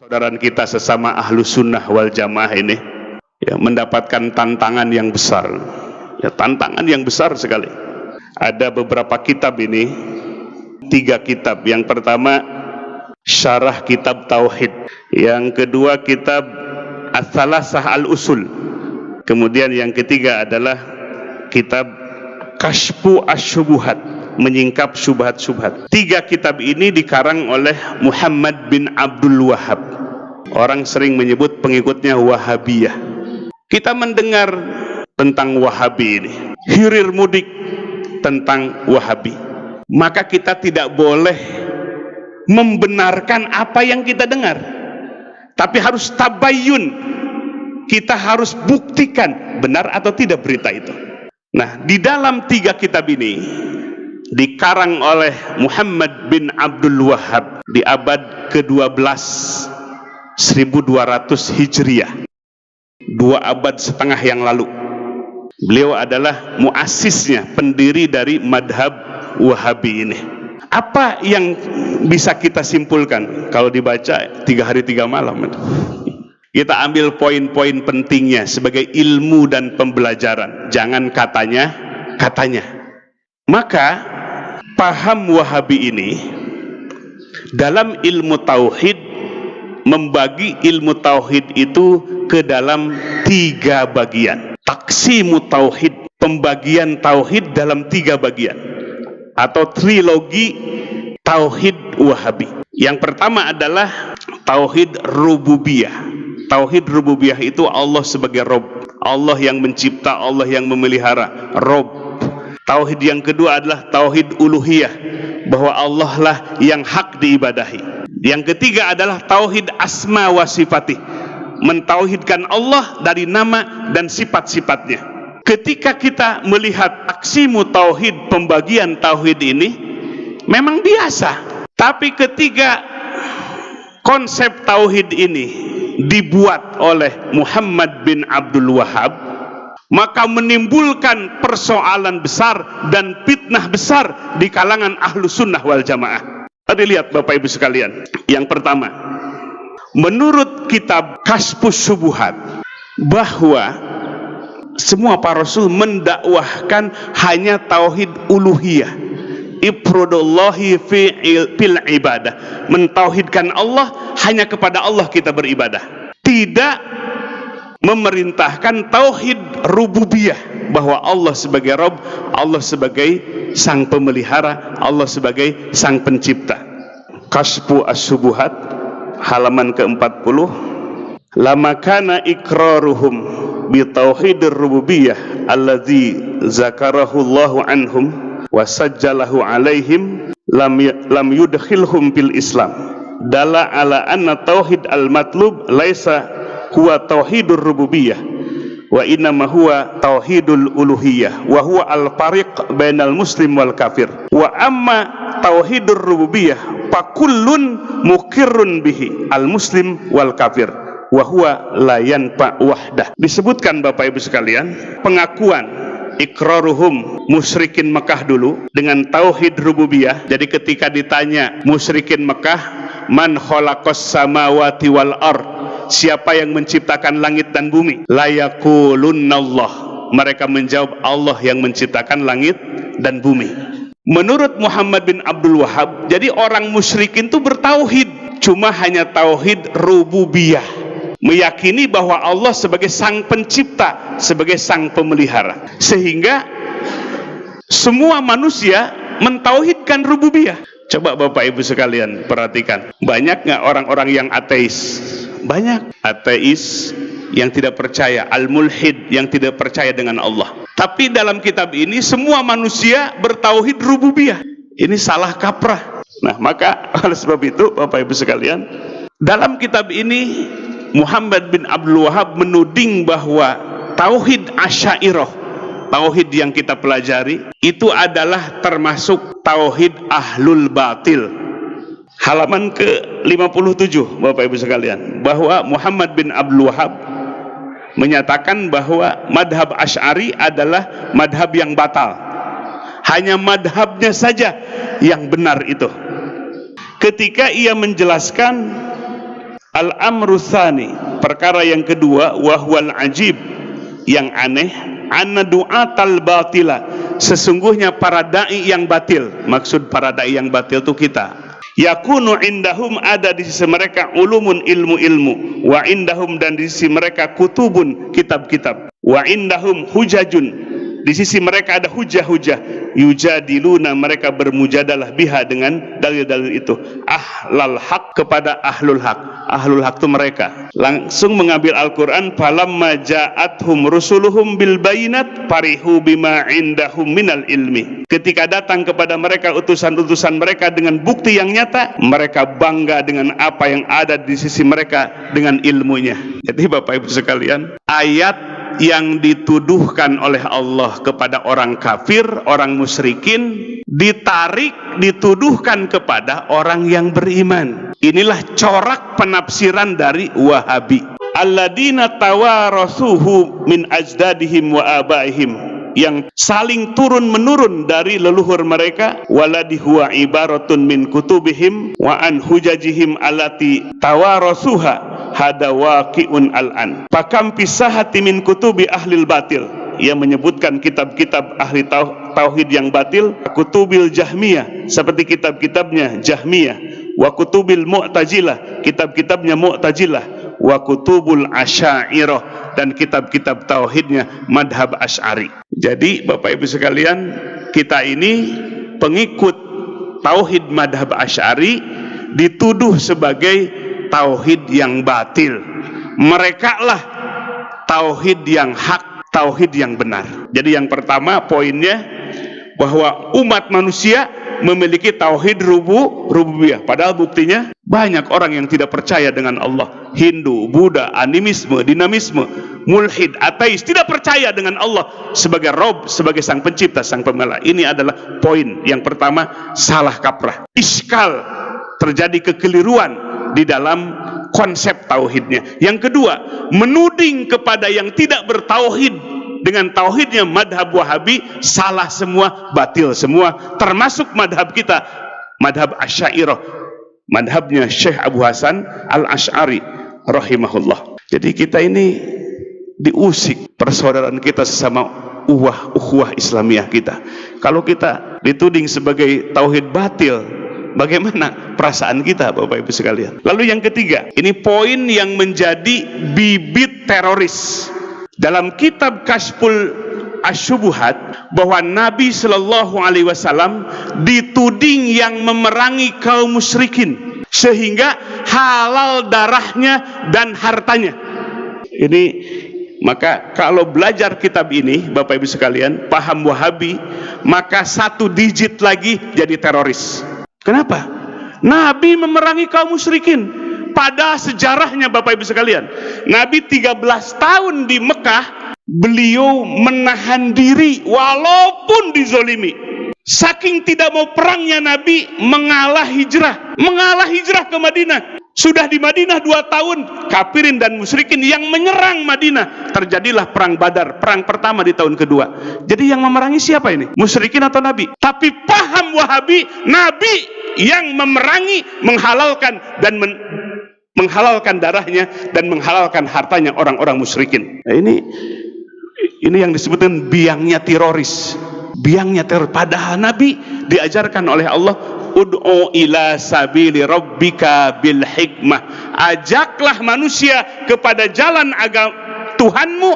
Saudara kita sesama ahlu sunnah wal jamaah ini ya, mendapatkan tantangan yang besar ya, tantangan yang besar sekali. Ada beberapa kitab ini, 3 kitab. Yang pertama syarah kitab tauhid, yang kedua kitab Ats-Tsalatsah al-Usul, kemudian yang ketiga adalah kitab Kashfu Asy-Syubuhat, menyingkap syubhat-syubhat. 3 kitab ini dikarang oleh Muhammad bin Abdul Wahhab. Orang sering menyebut pengikutnya Wahabiyah. Kita mendengar tentang Wahabi ini, hirir mudik tentang Wahabi. Maka kita tidak boleh membenarkan apa yang kita dengar, tapi harus tabayyun. Kita harus buktikan benar atau tidak berita itu. Nah, di dalam 3 kitab ini dikarang oleh Muhammad bin Abdul Wahhab di abad ke-12 1200 Hijriah, 2 abad setengah yang lalu. Beliau adalah muasisnya, pendiri dari madhab Wahabi ini. Apa yang bisa kita simpulkan kalau dibaca 3 hari 3 malam? Kita ambil poin-poin pentingnya sebagai ilmu dan pembelajaran, jangan katanya. Maka paham Wahabi ini dalam ilmu tauhid membagi ilmu tauhid itu ke dalam 3 bagian. Taqsimu tauhid, pembagian tauhid dalam 3 bagian, atau trilogi tauhid Wahabi. Yang pertama adalah tauhid rububiyah. Tauhid rububiyah itu Allah sebagai Rabb, Allah yang mencipta, Allah yang memelihara, Rabb. Tauhid yang kedua adalah tauhid uluhiyah, bahwa Allah lah yang hak diibadahi. Yang ketiga adalah tauhid asma wa sifatih, mentauhidkan Allah dari nama dan sifat-sifatnya. Ketika kita melihat aksimu tauhid, pembagian tauhid ini memang biasa, tapi ketika konsep tauhid ini dibuat oleh Muhammad bin Abdul Wahhab, maka menimbulkan persoalan besar dan fitnah besar di kalangan ahlu sunnah wal jamaah. Tadi lihat Bapak Ibu sekalian, yang pertama, menurut kitab Kashfus Syubuhat, bahwa semua para rasul mendakwahkan hanya tauhid uluhiyah, ifradullahi fil ibadah, mentauhidkan Allah, hanya kepada Allah kita beribadah, tidak memerintahkan tauhid rububiyah, bahwa Allah sebagai Rabb, Allah sebagai sang pemelihara, Allah sebagai sang pencipta. Kashfu Asy-Syubuhat halaman ke-40, lama kana iqraruhum bi tauhidir rububiyah allazi zakarahu Allahu anhum wa sajjalahu alaihim lam yudkhilhum fil Islam, dalla ala anna tauhid al-matlub laisa huwa tauhidur rububiyah wa innama huwa tauhidul uluhiyah wa huwa al-fariq bainal muslim wal kafir. Wa amma tauhidur rububiyah fa kullun muqirrun bihi al-muslim wal kafir wa huwa la yanfa wahdah. Disebutkan Bapak Ibu sekalian, pengakuan iqraruhum musyrikin Mekah dulu dengan tauhid rububiyah. Jadi ketika ditanya musyrikin Mekah, man khalaqas samawati wal ard, siapa yang menciptakan langit dan bumi? La yaqulunnallah, mereka menjawab Allah yang menciptakan langit dan bumi. Menurut Muhammad bin Abdul Wahhab, jadi orang musyrikin itu bertauhid, cuma hanya tauhid rububiyah, meyakini bahwa Allah sebagai sang pencipta, sebagai sang pemelihara, sehingga semua manusia mentauhidkan rububiyah. Coba Bapak Ibu sekalian perhatikan, banyak nggak orang-orang yang ateis? Banyak ateis yang tidak percaya, al-mulhid yang tidak percaya dengan Allah. Tapi dalam kitab ini semua manusia bertauhid rububiyah. Ini salah kaprah. Nah, maka oleh sebab itu Bapak Ibu sekalian, dalam kitab ini Muhammad bin Abdul Wahhab menuding bahwa tauhid Asy'ariyah, tauhid yang kita pelajari, itu adalah termasuk tauhid ahlul batil. Halaman ke-57 Bapak Ibu sekalian, bahwa Muhammad bin Abdul Wahhab menyatakan bahwa madhab Asy'ari adalah madhab yang batal, hanya madhabnya saja yang benar itu. Ketika ia menjelaskan Al-amru tsani, perkara yang kedua, wahwal ajib, yang aneh, anna du'atal batila, sesungguhnya para dai yang batil, maksud para dai yang batil itu kita, yakunu indahum, ada di sisi mereka, ulumun, ilmu-ilmu, wa indahum, dan di sisi mereka, kutubun, kitab-kitab, wa indahum hujajun, di sisi mereka ada hujah-hujah, yujadiluna, mereka bermujadalah biha, dengan dalil-dalil itu, ahlal haq, kepada ahlul haq. Ahlul haq itu mereka langsung mengambil Al-Quran, falamma ja'athum rusuluhum bil bayinat farihu bima indahum minal ilmi, ketika datang kepada mereka utusan-utusan mereka dengan bukti yang nyata, mereka bangga dengan apa yang ada di sisi mereka dengan ilmunya. Jadi Bapak Ibu sekalian, ayat yang dituduhkan oleh Allah kepada orang kafir, orang musyrikin, ditarik, dituduhkan kepada orang yang beriman. Inilah corak penafsiran dari Wahabi. Alladzina tawarasuhu min ajdadihim wa abaihim, yang saling turun menurun dari leluhur mereka, waladi huwa ibaratun min kutubihim wa an hujajihim allati tawarasuha hada waqi'un al-an. Pakam pisahati min kutubi ahlil batil, ia menyebutkan kitab-kitab ahli tauhid yang batil, kutubil jahmiyah, seperti kitab-kitabnya Jahmiyah, wa kutubil mu'tazilah, kitab-kitabnya Mu'tazilah, wa kutubul asy'ariyah, dan kitab-kitab tauhidnya madhab Asy'ari. Jadi Bapak Ibu sekalian, kita ini pengikut tauhid madhab Asy'ari dituduh sebagai tauhid yang batil. Mereka lah tauhid yang hak, tauhid yang benar. Jadi yang pertama poinnya, bahwa umat manusia memiliki tauhid rububiyah, padahal buktinya banyak orang yang tidak percaya dengan Allah. Hindu, Buddha, animisme, dinamisme, mulhid, ateis, tidak percaya dengan Allah sebagai Rob, sebagai sang pencipta, sang pembela. Ini adalah poin yang pertama, salah kaprah, iskal, terjadi kekeliruan di dalam konsep tauhidnya. Yang kedua, menuding kepada yang tidak bertauhid dengan tauhidnya madhab Wahabi, salah semua, batil semua, termasuk madhab kita, madhab Asy'ariyah, madhabnya Syekh Abu Hasan Al-Asy'ari rahimahullah. Jadi kita ini diusik persaudaraan kita sesama ukhuwah Islamiyah kita. Kalau kita dituding sebagai tauhid batil, bagaimana perasaan kita Bapak Ibu sekalian? Lalu yang ketiga, ini poin yang menjadi bibit teroris. Dalam kitab Kashful Asyubuhat, bahwa Nabi Shallallahu Alaihi Wasallam dituding yang memerangi kaum musyrikin, sehingga halal darahnya dan hartanya. Ini, maka kalau belajar kitab ini Bapak Ibu sekalian, paham Wahabi, maka satu digit lagi jadi teroris. Kenapa? Nabi memerangi kaum musyrikin. Pada sejarahnya Bapak Ibu sekalian, Nabi 13 tahun di Mekah, beliau menahan diri walaupun dizolimi. Saking tidak mau perangnya Nabi, mengalah hijrah ke Madinah. Sudah di Madinah 2 tahun, kafirin dan musyrikin yang menyerang Madinah. Terjadilah perang Badar, perang pertama di tahun kedua. Jadi yang memerangi siapa ini? Musyrikin atau Nabi? Tapi paham Wahabi, Nabi yang memerangi, menghalalkan dan menghalalkan darahnya dan menghalalkan hartanya orang-orang musyrikin. Nah, ini yang disebutkan biangnya teroris. Biangnya teror. Padahal Nabi diajarkan oleh Allah, ud'u ila sabili rabbika bil hikmah, ajaklah manusia kepada jalan agama Tuhanmu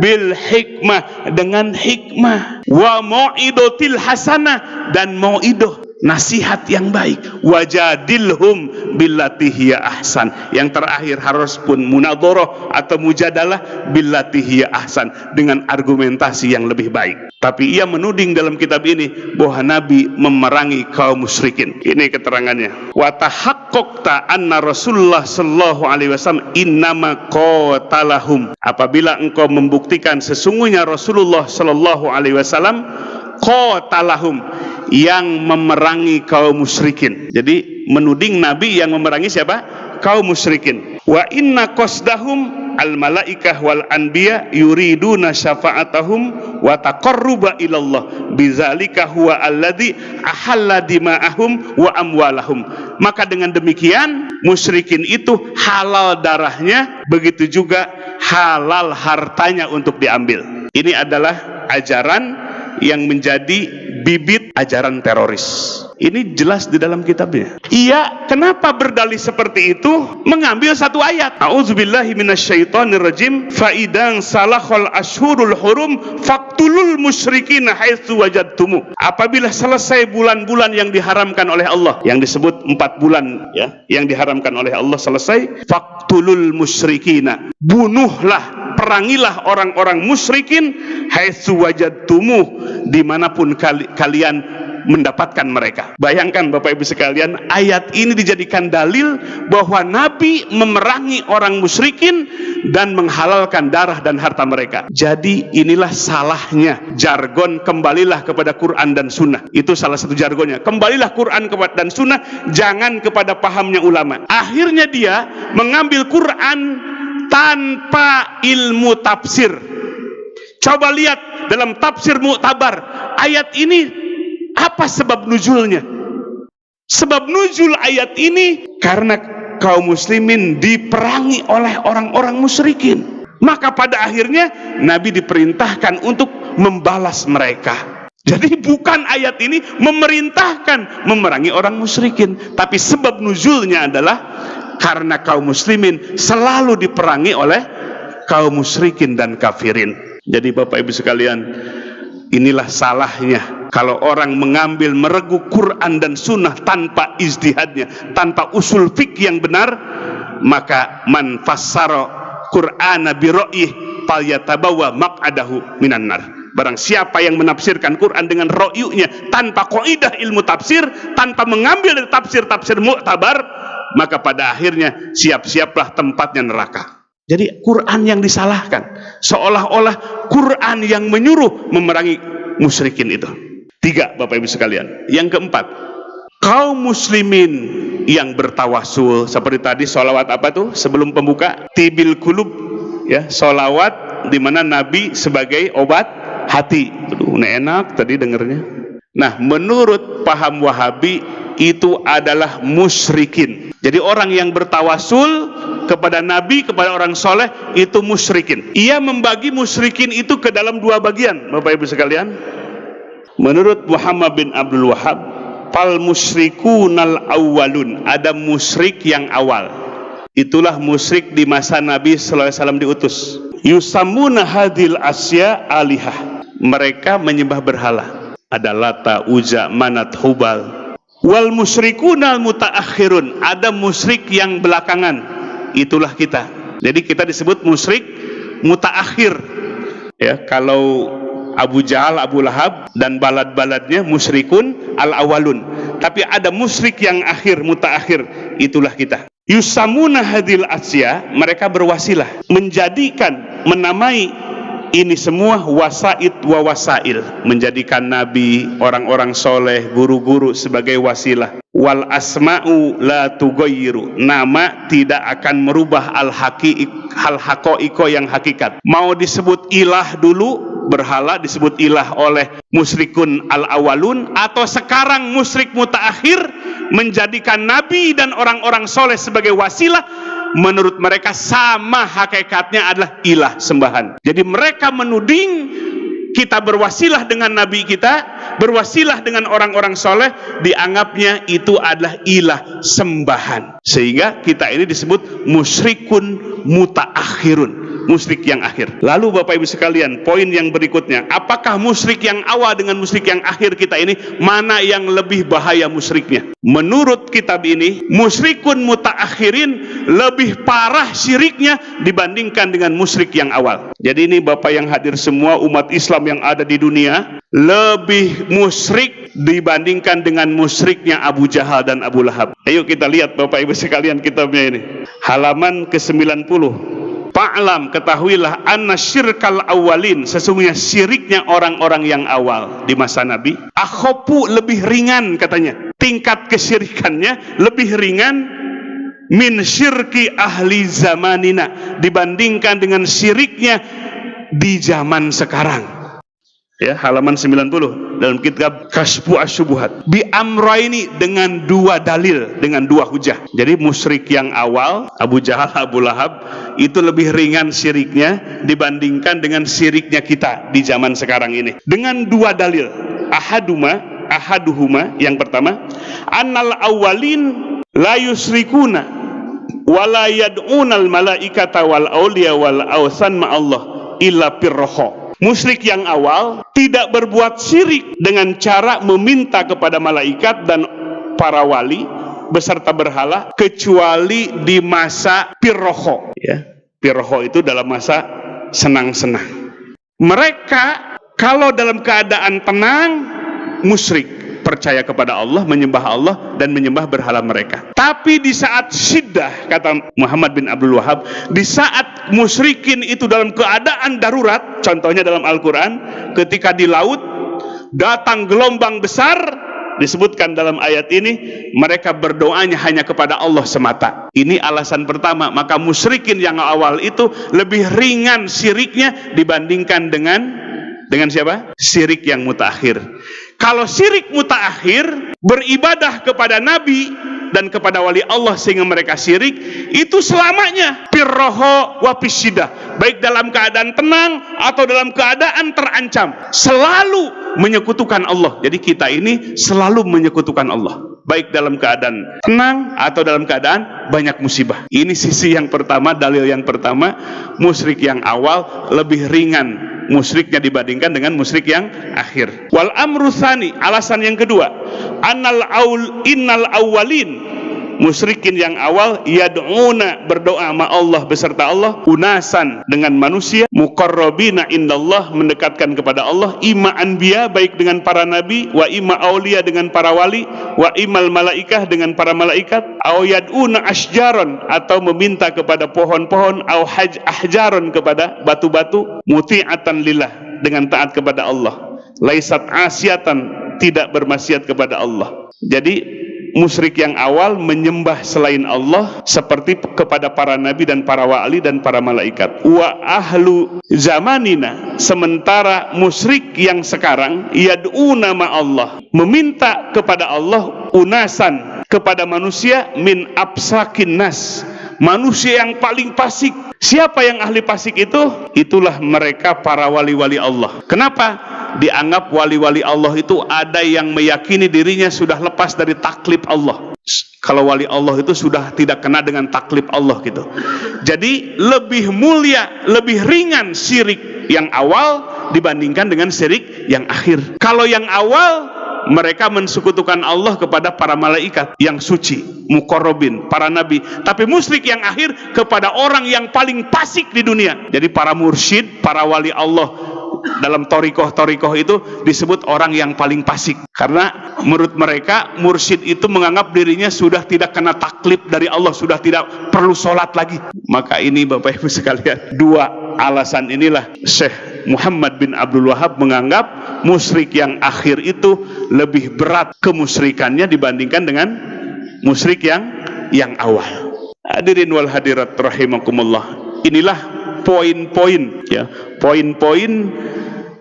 bil hikmah, dengan hikmah, wa mau'idotil hasanah, dan mau'idoh, nasihat yang baik, wajadilhum billati hiya ahsan, yang terakhir harus pun munadharah atau mujadalah billati hiya ahsan, dengan argumentasi yang lebih baik. Tapi ia menuding dalam kitab ini bahwa Nabi memerangi kaum musyrikin. Ini keterangannya. Wa tahaqqaqta anna Rasulullah sallallahu alaihi wasallam innama qatalahum, apabila engkau membuktikan sesungguhnya Rasulullah sallallahu alaihi wasallam qatalahum, yang memerangi kaum musyrikin. Jadi menuding Nabi yang memerangi siapa? Kaum musyrikin. Wa inna qasdahum al-malaikah wal anbiya yuriduna syafa'atahum wa taqarruba ilallah bidzalika huwa alladzi ahalla dima'ahum wa amwalahum. Maka dengan demikian musyrikin itu halal darahnya, begitu juga halal hartanya untuk diambil. Ini adalah ajaran yang menjadi bibit ajaran teroris. Ini jelas di dalam kitabnya. Iya, kenapa berdalih seperti itu? Mengambil satu ayat. A'udzubillahi minasyaitonirrajim. Fa idang salakhal ashhurul hurum faqtulul musyrikina haitsu wajadtumu. Apabila selesai bulan-bulan yang diharamkan oleh Allah, yang disebut 4 bulan ya, yang diharamkan oleh Allah selesai, faqtulul musyrikina. Bunuhlah, perangilah orang-orang musyrikin haitsu wajadtumu, dimanapun kalian mendapatkan mereka. Bayangkan Bapak Ibu sekalian, ayat ini dijadikan dalil bahwa Nabi memerangi orang musyrikin dan menghalalkan darah dan harta mereka. Jadi inilah salahnya jargon kembalilah kepada Quran dan Sunnah. Itu salah satu jargonnya. Kembalilah Quran dan Sunnah, jangan kepada pahamnya ulama. Akhirnya dia mengambil Quran tanpa ilmu tafsir. Coba lihat dalam tafsir Mu'tabar, ayat ini apa sebab nuzulnya? Sebab nuzul ayat ini karena kaum muslimin diperangi oleh orang-orang musyrikin. Maka pada akhirnya Nabi diperintahkan untuk membalas mereka. Jadi bukan ayat ini memerintahkan memerangi orang musyrikin, tapi sebab nuzulnya adalah karena kaum muslimin selalu diperangi oleh kaum musyrikin dan kafirin. Jadi Bapak Ibu sekalian, inilah salahnya kalau orang mengambil meregu Quran dan Sunnah tanpa ijtihadnya, tanpa usul fikih yang benar, maka man fassara Qur'ana bi ra'yih falyatabawa maq'adahu minan nar. Barang siapa yang menafsirkan Quran dengan ra'yunya tanpa kaidah ilmu tafsir, tanpa mengambil dari tafsir-tafsir Mu'tabar, maka pada akhirnya siap-siaplah tempatnya neraka. Jadi Quran yang disalahkan, seolah-olah Quran yang menyuruh memerangi musyrikin itu. 3 Bapak Ibu sekalian. Yang keempat, kaum muslimin yang bertawasul seperti tadi sholawat apa tuh sebelum pembuka, tibil kulub ya, sholawat di mana Nabi sebagai obat hati. Aduh, enak tadi dengernya. Nah, menurut paham Wahabi itu adalah musyrikin. Jadi orang yang bertawasul kepada Nabi, kepada orang soleh, itu musyrikin. Ia membagi musyrikin itu ke dalam 2 bagian Bapak Ibu sekalian. Menurut Muhammad bin Abdul Wahhab, fal musyrikunal awwalun, ada musyrik yang awal. Itulah musyrik di masa Nabi sallallahu alaihi wasallam diutus. Yusammuna hadhil asya alihah. Mereka menyembah berhala. Ada Lata, Uzza, Manat, Hubal. Wal musyrikunal mutaakhirun, ada musyrik yang belakangan. Itulah kita. Jadi kita disebut musyrik mutaakhir. Ya, kalau Abu Jahal, Abu Lahab dan balad-baladnya musyrikun al-awalun. Tapi ada musyrik yang akhir, mutaakhir. Itulah kita. Yusamuna hadil asya, mereka berwasilah, menjadikan, menamai ini semua wasaid wa wasail, menjadikan nabi, orang-orang soleh, guru-guru sebagai wasilah. Wal asma'u la tughayyiru, nama tidak akan merubah al-haqaiqo yang hakikat. Mau disebut ilah dulu, berhala disebut ilah oleh musyrikun al-awalun, atau sekarang musyrik mutaakhir menjadikan nabi dan orang-orang soleh sebagai wasilah, menurut mereka sama hakikatnya adalah ilah, sembahan. Jadi mereka menuding kita berwasilah dengan nabi kita, berwasilah dengan orang-orang soleh, dianggapnya itu adalah ilah, sembahan. Sehingga kita ini disebut musyrikun mutaakhirun, musyrik yang akhir. Lalu Bapak Ibu sekalian, poin yang berikutnya, apakah musyrik yang awal dengan musyrik yang akhir kita ini, mana yang lebih bahaya musyriknya? Menurut kitab ini, musyrikun mutaakhirin lebih parah syiriknya dibandingkan dengan musyrik yang awal. Jadi ini Bapak yang hadir semua, umat Islam yang ada di dunia, lebih musyrik dibandingkan dengan musyriknya Abu Jahal dan Abu Lahab. Ayo kita lihat Bapak Ibu sekalian kitabnya ini, halaman ke-90. Fa'lam, ketahuilah, anna syirkal awalin, sesungguhnya syiriknya orang-orang yang awal di masa Nabi, akhopu, lebih ringan katanya, tingkat kesyirikannya lebih ringan min syirki ahli zamanina, dibandingkan dengan syiriknya di zaman sekarang. Ya, halaman 90 dalam kitab Kasyfu Asy-Syubuhat. Bi amraini, dengan dua dalil, dengan dua hujah. Jadi musyrik yang awal, Abu Jahal, Abu Lahab, itu lebih ringan syiriknya dibandingkan dengan syiriknya kita di zaman sekarang ini. Dengan dua dalil. Ahaduhuma, yang pertama, annal awwalin la yusrikuna wa la yad'unal malaikata wal auliya wal awsan ma'allah illa pirroho. Musyrik yang awal tidak berbuat syirik dengan cara meminta kepada malaikat dan para wali beserta berhala kecuali di masa pirroho. Ya, pirroho itu dalam masa senang-senang. Mereka kalau dalam keadaan tenang musyrik, percaya kepada Allah, menyembah Allah dan menyembah berhala mereka. Tapi di saat syiddah, kata Muhammad bin Abdul Wahab, di saat musyrikin itu dalam keadaan darurat, contohnya dalam Al-Quran, ketika di laut datang gelombang besar, disebutkan dalam ayat ini, mereka berdoanya hanya kepada Allah semata. Ini alasan pertama. Maka musyrikin yang awal itu lebih ringan syiriknya dibandingkan dengan siapa? Syirik yang mutaakhir. Kalau syirik mutaakhir, beribadah kepada Nabi dan kepada wali Allah sehingga mereka syirik, itu selamanya pirroho wa pisyidah, baik dalam keadaan tenang atau dalam keadaan terancam, selalu menyekutukan Allah. Jadi kita ini selalu menyekutukan Allah, baik dalam keadaan tenang atau dalam keadaan banyak musibah. Ini sisi yang pertama, dalil yang pertama. Musyrik yang awal lebih ringan musyriknya dibandingkan dengan musyrik yang akhir. Wal amru tsani, alasan yang kedua, innal awwalin, musyrikin yang awal, yad'una, berdoa ma Allah beserta Allah, unasan, dengan manusia, muqarrabina indallah, mendekatkan kepada Allah, ima anbiya, baik dengan para nabi, wa ima aulia, dengan para wali, wa imal malaikah, dengan para malaikat, au yad'una asjaron, atau meminta kepada pohon-pohon, au ahjaron, kepada batu-batu, muti'atan lillah, dengan taat kepada Allah, laisat asyatan, tidak bermaksiat kepada Allah. Jadi musyrik yang awal menyembah selain Allah seperti kepada para nabi dan para wali dan para malaikat. Wa ahlu zamanina, sementara musyrik yang sekarang, yad'una ma Allah, meminta kepada Allah, unasan, kepada manusia, min absakin nas, manusia yang paling fasik. Siapa yang ahli fasik itu? Itulah mereka para wali-wali Allah. Kenapa? Dianggap wali-wali Allah itu ada yang meyakini dirinya sudah lepas dari taklif Allah. Kalau wali Allah itu sudah tidak kena dengan taklif Allah gitu. Jadi lebih mulia, lebih ringan syirik yang awal dibandingkan dengan syirik yang akhir. Kalau yang awal, mereka mensekutukan Allah kepada para malaikat yang suci, muqarrabin, para nabi. Tapi musyrik yang akhir kepada orang yang paling fasik di dunia. Jadi para mursyid, para wali Allah dalam torikoh itu disebut orang yang paling fasik, karena menurut mereka mursyid itu menganggap dirinya sudah tidak kena taklif dari Allah, sudah tidak perlu sholat lagi. Maka ini Bapak Ibu sekalian, dua alasan inilah Syekh Muhammad bin Abdul Wahab menganggap musyrik yang akhir itu lebih berat kemusyrikannya dibandingkan dengan musyrik yang awal. Hadirin wal hadirat rahimakumullah, inilah poin-poin, ya, poin-poin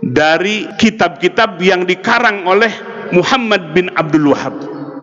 dari kitab-kitab yang dikarang oleh Muhammad bin Abdul Wahab.